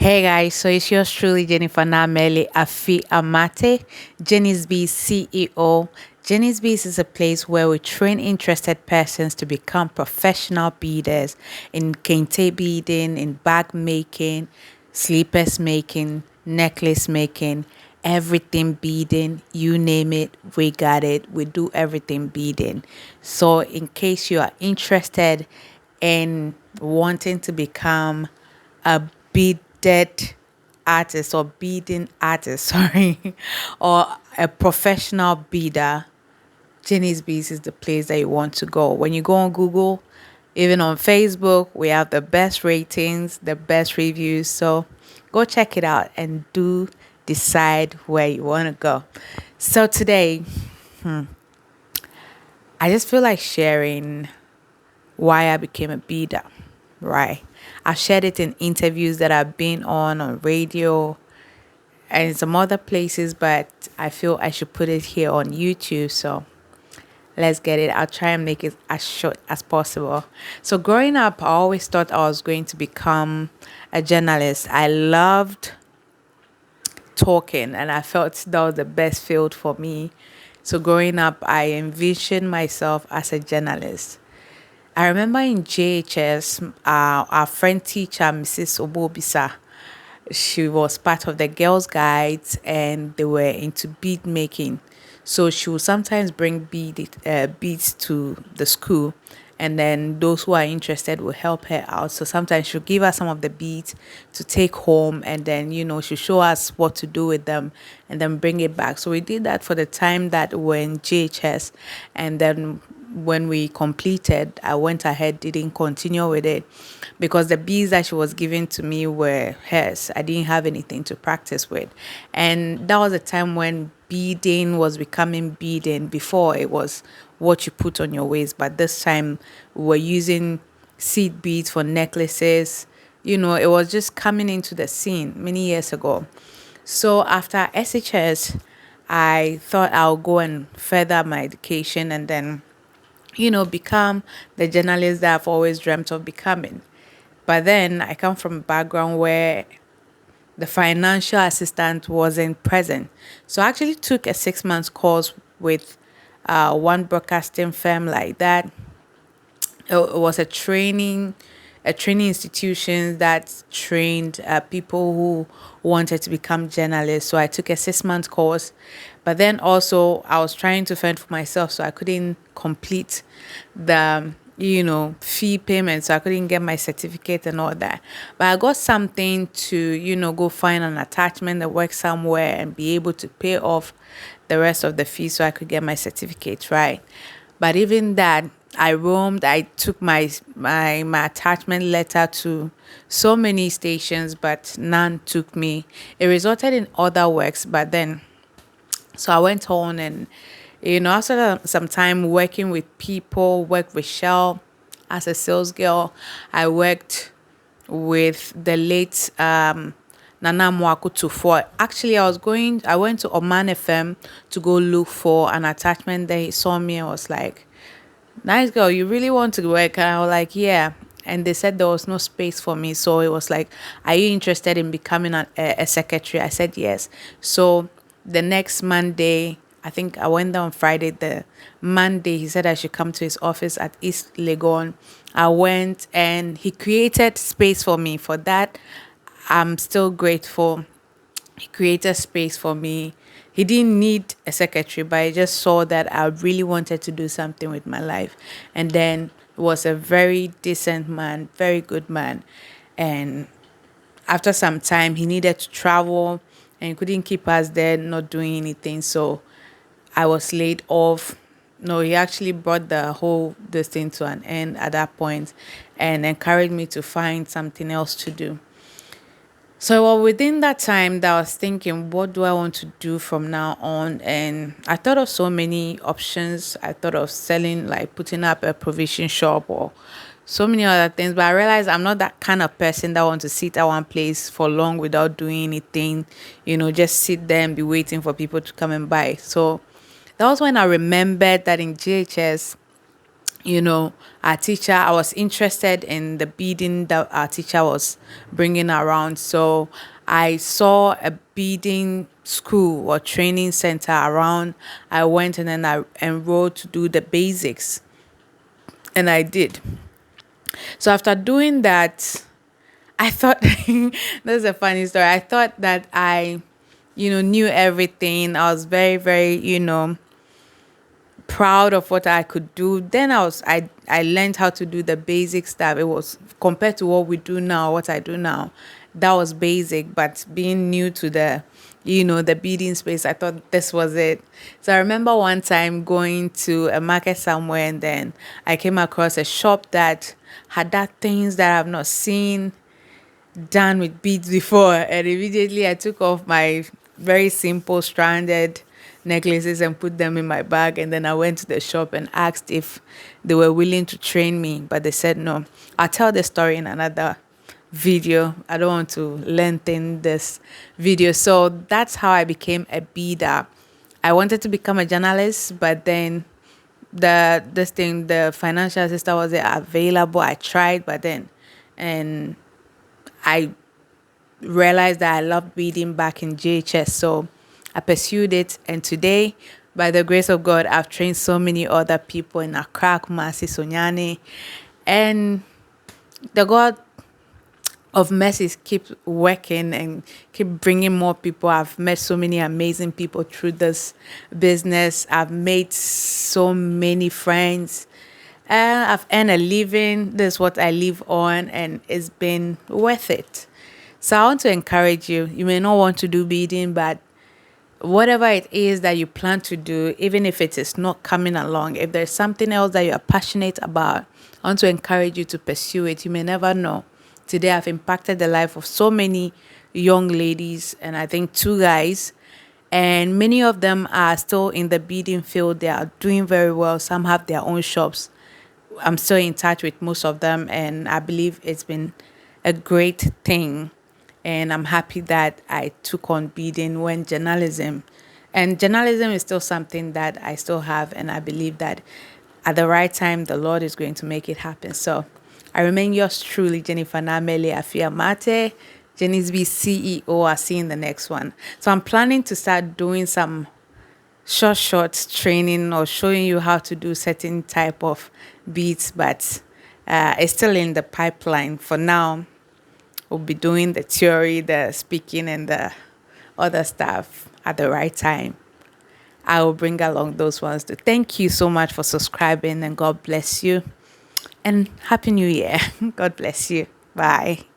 Hey guys, so it's yours truly, Jennifer Nameli Afi Amate, Jenny's Bees CEO. Jenny's Bees is a place where we train interested persons to become professional beaders in kente beading, in bag making, slippers making, necklace making, everything beading, you name it, we got it. We do everything beading. So, in case you are interested in wanting to become a beaded artist or beading artist, sorry, or a professional beader, Jenny's Bees is the place that you want to go. When you go on Google, even on Facebook, we have the best ratings, the best reviews. So go check it out and do decide where you want to go. So today, I just feel like sharing why I became a beader, right? I've shared it in interviews that I've been on radio, and some other places, but I feel I should put it here on YouTube. So let's get it. I'll try and make it as short as possible. So growing up, I always thought I was going to become a journalist. I loved talking and I felt that was the best field for me. So growing up, I envisioned myself as a journalist. I remember in JHS, our friend teacher, Mrs. Obobisa, she was part of the girls' guides and they were into bead making. So she would sometimes bring beads to the school, and then those who are interested will help her out. So sometimes she'll give us some of the beads to take home, and then she'll show us what to do with them, and then bring it back. So we did that for the time that we're in JHS, and then when we completed, I went ahead, didn't continue with it because the beads that she was giving to me were hers. I didn't have anything to practice with. And that was a time when beading was becoming beading. Before it was what you put on your waist, but this time we're using seed beads for necklaces. It was just coming into the scene many years ago. So after SHS, I thought I'll go and further my education and then become the journalist that I've always dreamt of becoming. But then I come from a background where the financial assistant wasn't present. So I actually took a 6 months course with one broadcasting firm like that. It was a training institution that trained people who wanted to become journalists. So I took a 6 month course, but then also I was trying to fend for myself, so I couldn't complete the fee payment, so I couldn't get my certificate and all that. But I got something to go find an attachment that work somewhere and be able to pay off the rest of the fee so I could get my certificate, right? But even that, I roamed. I took my attachment letter to so many stations, but none took me. It resulted in other works, but then so I went on and after some time working with people, worked with Shell as a sales girl. I worked with the late Nana Mwakutu for actually I went to Oman FM to go look for an attachment there. He saw me and was like, nice girl, you really want to work? And I was like, yeah. And they said there was no space for me. So it was like, are you interested in becoming a secretary? I said yes. So the next Monday, I think I went there on Friday. The Monday, he said I should come to his office at East Legon. I went and he created space for me. For that, I'm still grateful. He created space for me. He didn't need a secretary, but I just saw that I really wanted to do something with my life. And then he was a very decent man, very good man. And after some time, he needed to travel and he couldn't keep us there not doing anything. So I was laid off. No, he actually brought the whole this thing to an end at that point and encouraged me to find something else to do. So within that time that I was thinking, what do I want to do from now on? And I thought of so many options. I thought of selling, like putting up a provision shop or so many other things. But I realized I'm not that kind of person that wants to sit at one place for long without doing anything, just sit there and be waiting for people to come and buy. So that was when I remembered that in GHS, you know, our teacher, I was interested in the beading that our teacher was bringing around. So I saw a beading school or training center around. I went and then I enrolled to do the basics, and I did. So after doing that, I thought that's a funny story. I thought that I, knew everything. I was very, very, proud of what I could do. Then I learned how to do the basic stuff. It was compared to what we do now, what I do now. That was basic, but being new to the beading space, I thought this was it. So I remember one time going to a market somewhere, and then I came across a shop that had that things that I've not seen done with beads before, and immediately I took off my very simple stranded necklaces and put them in my bag, and then I went to the shop and asked if they were willing to train me, but they said no. I'll tell the story in another video. I don't want to lengthen this video. So that's how I became a beader. I wanted to become a journalist, but then the financial assistant wasn't available. I tried, but then and I realized that I loved reading back in JHS. So I pursued it. And today, by the grace of God, I've trained so many other people in Accra, Kumasi, Sonyani. And the God of mercies keep working and keep bringing more people. I've met so many amazing people through this business. I've made so many friends. I've earned a living. This is what I live on, and it's been worth it. So I want to encourage you. You may not want to do beading, but whatever it is that you plan to do, even if it is not coming along, if there's something else that you are passionate about, I want to encourage you to pursue it. You may never know. Today, I've impacted the life of so many young ladies, and I think two guys, and many of them are still in the beading field. They are doing very well. Some have their own shops. I'm still in touch with most of them, and I believe it's been a great thing. And I'm happy that I took on beading when journalism is still something that I still have, and I believe that at the right time, the Lord is going to make it happen. So I remain yours truly, Jennifer Namele Afia Mate, Jenny's B CEO. I'll see you in the next one. So I'm planning to start doing some short training or showing you how to do certain type of beats, but it's still in the pipeline. For now, we'll be doing the theory, the speaking, and the other stuff at the right time. I will bring along those ones too. Thank you so much for subscribing, and God bless you. And Happy New Year. God bless you. Bye.